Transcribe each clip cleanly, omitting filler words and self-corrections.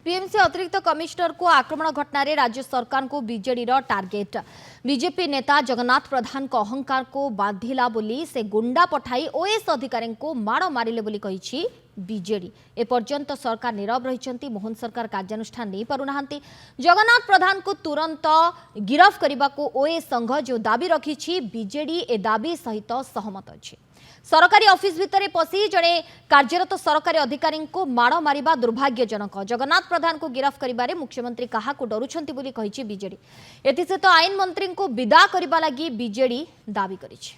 PMC अतिरिक्त commissioner को आक्रमण घटना रे राज्य सरकार को बीजेडी टार्गेट। बीजेपी नेता जगन्नाथ प्रधान को अहंकार को बांधिला बोली से गुंडा पठाई ओएस अधिकारी को माड़ मारिले बोली कहिछि बीजेडी। एपर्यंत सरकार नीरव रहिछंती। मोहन सरकार कार्यानुष्ठान नहीं पारुनाहांती। जगन्नाथ प्रधान को तुरंत गिरफ करने को ओएस संघ जो दाबी रखिछि बीजेडी ए दाबी सहित सहमत अछि। सरकारी ऑफिस भितर पशि जड़े कार्यरत सरकारी अधिकारी को माड़ मारिबा दुर्भाग्यजनक। जगन्नाथ प्रधान को गिरफ करिबारे मुख्यमंत्री कहा को डरुछंती बोली कहिछि बीजेडी। एथिसहित आईन मंत्री को विदा करबा लागि बीजेडी दाबी करिछि।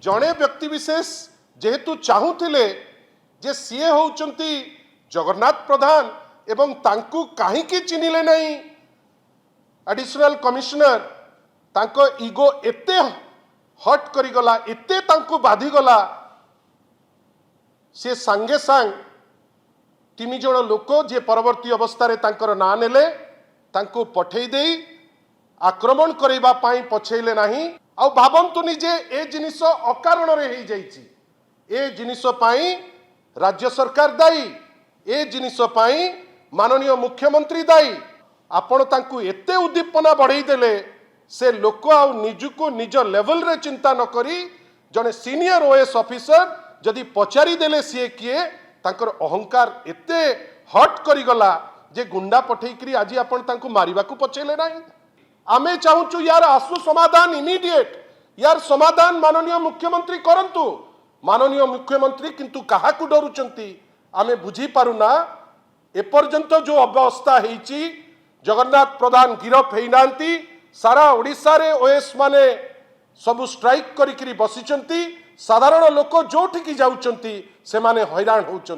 जड़े व्यक्ति विशेष जेहेतु चाहूथिले जे सीए होउचंती जगन्नाथ प्रधान एवं तांकु काहीकि चिन्हिले नहीं एडिशनल कमिश्नर तांको ईगो एते हट करिगला एते तांकु बाधी गला से सांगे सांग तीन जण लोक जे परवर्ती अवस्था रे तांकर ना नेले तांकु पठेई देई आक्रमण करबा पाई पछेले नाही। आ भाबंतु निजे ए जिनिस अकारण रे हेई जाईची। ए जिनिस पाई राज्य सरकार दायी, ए जिनिस पाई माननीय मुख्यमंत्री दायी। आपण तांकु एते उद्दीपना बढ़ाई देले से लोक आ निजुको निज लेवल रे चिंता न करी जने सीनियर ओएस ऑफिसर जदि पचारि देले सीए किए तांकर अहंकार एते हट करी गला जे गुंडा पठेइकरी आज आपण तांकु मारिबा को पछेले नाही। आमे चाहूचु यार आसु समाधान इमीडिएट, यार समाधान माननीय मुख्यमंत्री करंतु। माननीय मुख्यमंत्री किंतु कहा को डरुचंती आमे बुझी पारुना। एपर्यंत जो अवस्था हेची जगन्नाथ प्रधान गिरफ हेइनांती। सारा ओडिशा रे ओएस माने सबु स्ट्राइक करिकरी बसिचंती। साधारण लोक जोठिकी जाउचंती से माने हैरान होउचंती।